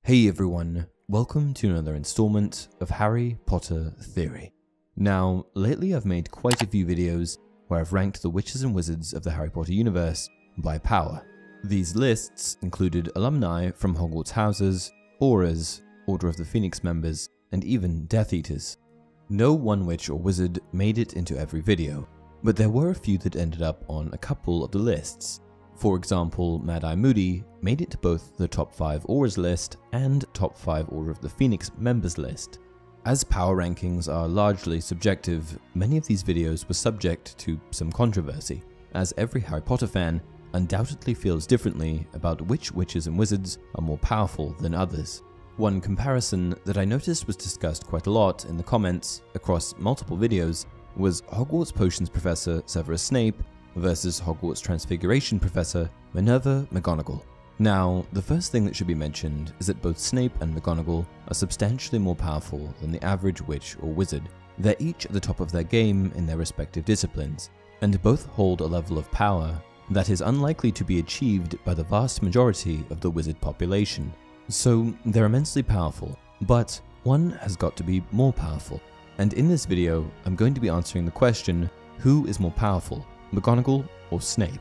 Hey everyone, welcome to another installment of Harry Potter Theory. Now, lately I've made quite a few videos where I've ranked the witches and wizards of the Harry Potter universe by power. These lists included alumni from Hogwarts Houses, Aurors, Order of the Phoenix members, and even Death Eaters. No one witch or wizard made it into every video, but there were a few that ended up on a couple of the lists. For example, Mad Eye Moody made it to both the top 5 Aurors list and top 5 Order of the Phoenix members list. As power rankings are largely subjective, many of these videos were subject to some controversy, as every Harry Potter fan undoubtedly feels differently about which witches and wizards are more powerful than others. One comparison that I noticed was discussed quite a lot in the comments across multiple videos was Hogwarts Potions Professor Severus Snape versus Hogwarts Transfiguration Professor Minerva McGonagall. Now, the first thing that should be mentioned is that both Snape and McGonagall are substantially more powerful than the average witch or wizard. They're each at the top of their game in their respective disciplines, and both hold a level of power that is unlikely to be achieved by the vast majority of the wizard population. So they're immensely powerful, but one has got to be more powerful. And in this video, I'm going to be answering the question, who is more powerful, McGonagall or Snape?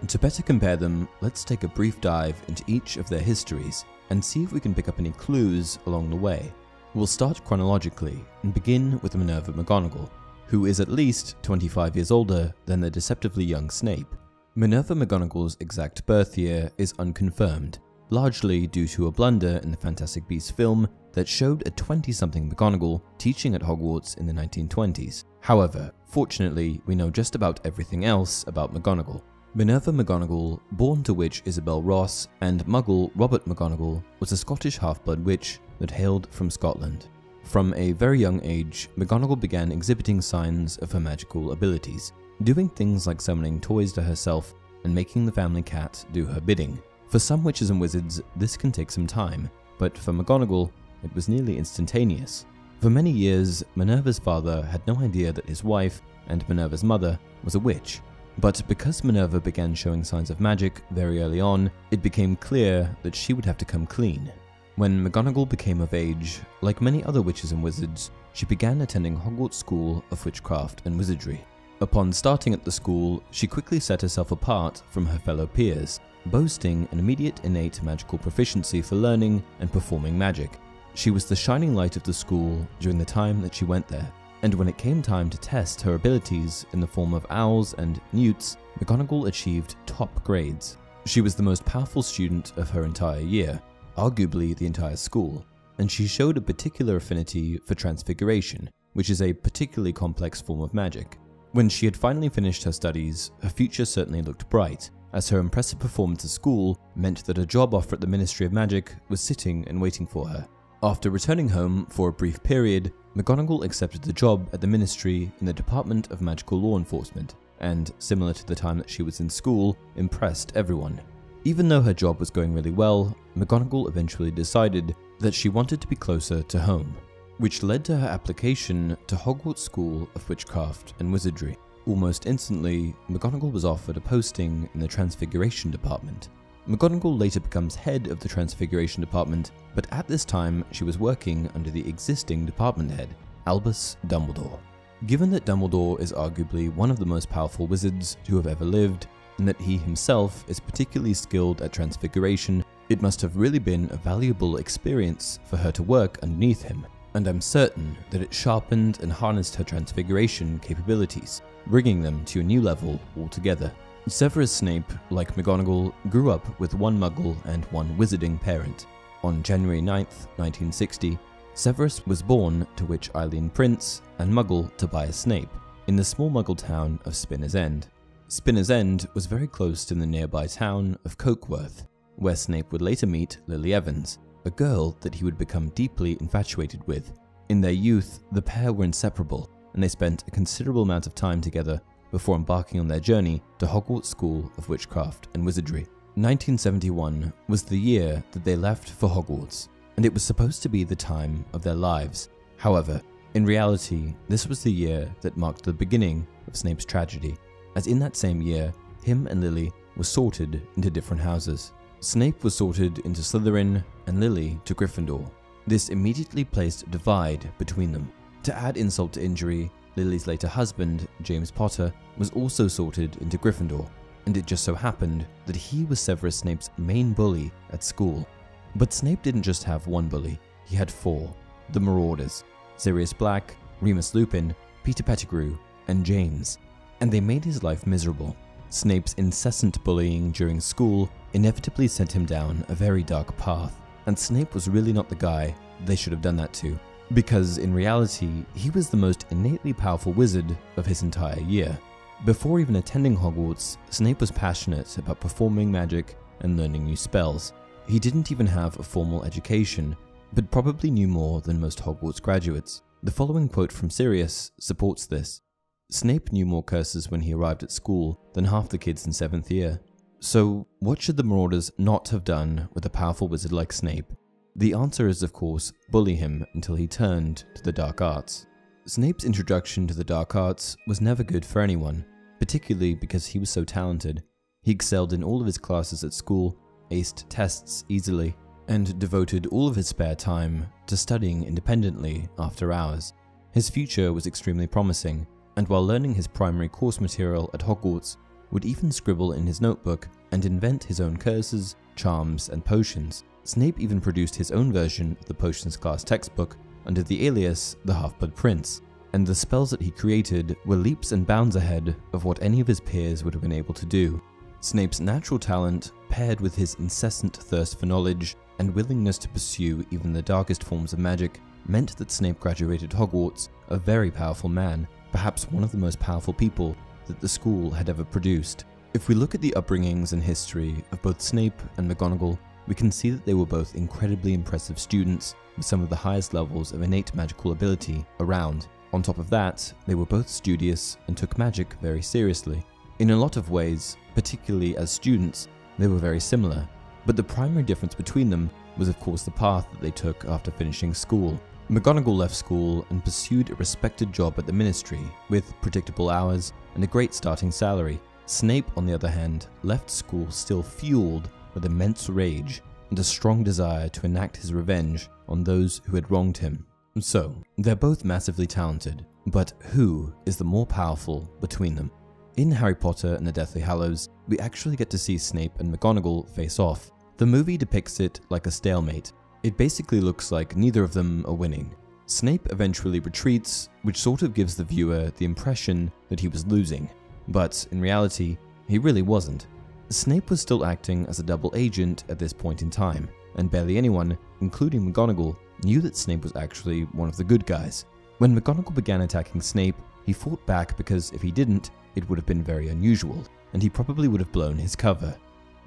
To better compare them, let's take a brief dive into each of their histories and see if we can pick up any clues along the way. We'll start chronologically and begin with Minerva McGonagall, who is at least 25 years older than the deceptively young Snape. Minerva McGonagall's exact birth year is unconfirmed, largely due to a blunder in the Fantastic Beasts film that showed a 20-something McGonagall teaching at Hogwarts in the 1920s. However, fortunately, we know just about everything else about McGonagall. Minerva McGonagall, born to witch Isabel Ross, and Muggle Robert McGonagall, was a Scottish half-blood witch that hailed from Scotland. From a very young age, McGonagall began exhibiting signs of her magical abilities, doing things like summoning toys to herself and making the family cat do her bidding. For some witches and wizards, this can take some time, but for McGonagall, it was nearly instantaneous. For many years, Minerva's father had no idea that his wife, and Minerva's mother, was a witch. But because Minerva began showing signs of magic very early on, it became clear that she would have to come clean. When McGonagall became of age, like many other witches and wizards, she began attending Hogwarts School of Witchcraft and Wizardry. Upon starting at the school, she quickly set herself apart from her fellow peers, boasting an immediate innate magical proficiency for learning and performing magic. She was the shining light of the school during the time that she went there, and when it came time to test her abilities in the form of owls and newts, McGonagall achieved top grades. She was the most powerful student of her entire year, arguably the entire school, and she showed a particular affinity for Transfiguration, which is a particularly complex form of magic. When she had finally finished her studies, her future certainly looked bright, as her impressive performance at school meant that a job offer at the Ministry of Magic was sitting and waiting for her. After returning home for a brief period, McGonagall accepted the job at the Ministry in the Department of Magical Law Enforcement, and, similar to the time that she was in school, impressed everyone. Even though her job was going really well, McGonagall eventually decided that she wanted to be closer to home, which led to her application to Hogwarts School of Witchcraft and Wizardry. Almost instantly, McGonagall was offered a posting in the Transfiguration Department. McGonagall later becomes head of the Transfiguration Department, but at this time she was working under the existing department head, Albus Dumbledore. Given that Dumbledore is arguably one of the most powerful wizards to have ever lived, and that he himself is particularly skilled at Transfiguration, it must have really been a valuable experience for her to work underneath him, and I'm certain that it sharpened and harnessed her Transfiguration capabilities, bringing them to a new level altogether. Severus Snape, like McGonagall, grew up with one Muggle and one wizarding parent. On January 9th, 1960, Severus was born to witch Eileen Prince and Muggle Tobias Snape in the small Muggle town of Spinner's End. Spinner's End was very close to the nearby town of Cokeworth, where Snape would later meet Lily Evans, a girl that he would become deeply infatuated with. In their youth, the pair were inseparable, and they spent a considerable amount of time together before embarking on their journey to Hogwarts School of Witchcraft and Wizardry. 1971 was the year that they left for Hogwarts, and it was supposed to be the time of their lives. However, in reality, this was the year that marked the beginning of Snape's tragedy, as in that same year, him and Lily were sorted into different houses. Snape was sorted into Slytherin and Lily to Gryffindor. This immediately placed a divide between them. To add insult to injury, Lily's later husband, James Potter, was also sorted into Gryffindor, and it just so happened that he was Severus Snape's main bully at school. But Snape didn't just have one bully, he had four: the Marauders, Sirius Black, Remus Lupin, Peter Pettigrew, and James, and they made his life miserable. Snape's incessant bullying during school inevitably sent him down a very dark path, and Snape was really not the guy they should have done that to, because in reality, he was the most innately powerful wizard of his entire year. Before even attending Hogwarts, Snape was passionate about performing magic and learning new spells. He didn't even have a formal education, but probably knew more than most Hogwarts graduates. The following quote from Sirius supports this. Snape knew more curses when he arrived at school than half the kids in 7th year. So, what should the Marauders not have done with a powerful wizard like Snape? The answer is, of course, bully him until he turned to the dark arts. Snape's introduction to the dark arts was never good for anyone, particularly because he was so talented. He excelled in all of his classes at school, aced tests easily, and devoted all of his spare time to studying independently after hours. His future was extremely promising, and while learning his primary course material at Hogwarts, would even scribble in his notebook and invent his own curses, charms, and potions. Snape even produced his own version of the potions class textbook under the alias the Half-Blood Prince, and the spells that he created were leaps and bounds ahead of what any of his peers would have been able to do. Snape's natural talent, paired with his incessant thirst for knowledge and willingness to pursue even the darkest forms of magic, meant that Snape graduated Hogwarts a very powerful man, perhaps one of the most powerful people that the school had ever produced. If we look at the upbringings and history of both Snape and McGonagall, we can see that they were both incredibly impressive students with some of the highest levels of innate magical ability around. On top of that, they were both studious and took magic very seriously. In a lot of ways, particularly as students, they were very similar, but the primary difference between them was of course the path that they took after finishing school. McGonagall left school and pursued a respected job at the Ministry with predictable hours and a great starting salary. Snape, on the other hand, left school still fueled with immense rage and a strong desire to enact his revenge on those who had wronged him. So, they're both massively talented, but who is the more powerful between them? In Harry Potter and the Deathly Hallows, we actually get to see Snape and McGonagall face off. The movie depicts it like a stalemate. It basically looks like neither of them are winning. Snape eventually retreats, which sort of gives the viewer the impression that he was losing, but in reality, he really wasn't. Snape was still acting as a double agent at this point in time, and barely anyone, including McGonagall, knew that Snape was actually one of the good guys. When McGonagall began attacking Snape, he fought back because if he didn't, it would have been very unusual, and he probably would have blown his cover.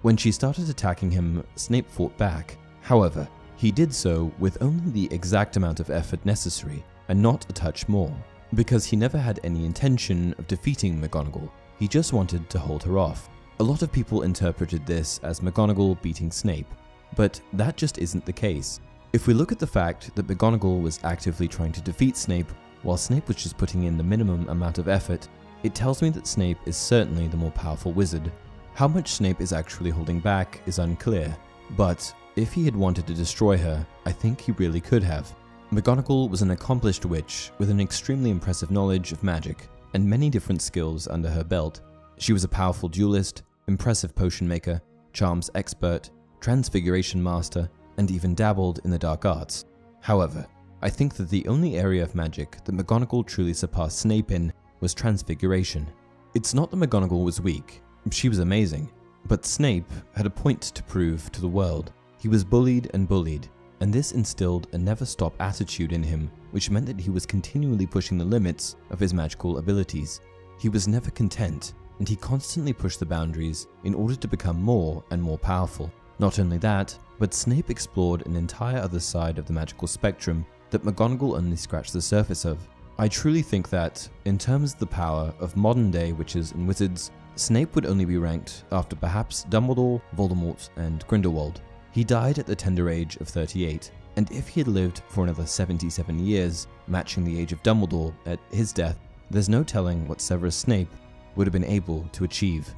When she started attacking him, Snape fought back. However, he did so with only the exact amount of effort necessary, and not a touch more, because he never had any intention of defeating McGonagall. He just wanted to hold her off. A lot of people interpreted this as McGonagall beating Snape, but that just isn't the case. If we look at the fact that McGonagall was actively trying to defeat Snape, while Snape was just putting in the minimum amount of effort, it tells me that Snape is certainly the more powerful wizard. How much Snape is actually holding back is unclear, but if he had wanted to destroy her, I think he really could have. McGonagall was an accomplished witch with an extremely impressive knowledge of magic and many different skills under her belt. She was a powerful duelist, impressive potion maker, charms expert, transfiguration master, and even dabbled in the dark arts. However, I think that the only area of magic that McGonagall truly surpassed Snape in was transfiguration. It's not that McGonagall was weak, she was amazing, but Snape had a point to prove to the world. He was bullied, and this instilled a never-stop attitude in him, which meant that he was continually pushing the limits of his magical abilities. He was never content, and he constantly pushed the boundaries in order to become more and more powerful. Not only that, but Snape explored an entire other side of the magical spectrum that McGonagall only scratched the surface of. I truly think that, in terms of the power of modern-day witches and wizards, Snape would only be ranked after perhaps Dumbledore, Voldemort, and Grindelwald. He died at the tender age of 38, and if he had lived for another 77 years, matching the age of Dumbledore at his death, there's no telling what Severus Snape would have been able to achieve.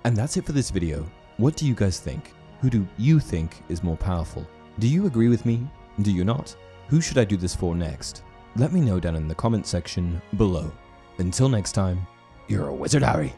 And that's it for this video. What do you guys think? Who do you think is more powerful? Do you agree with me? Do you not? Who should I do this for next? Let me know down in the comment section below. Until next time, you're a wizard, Harry.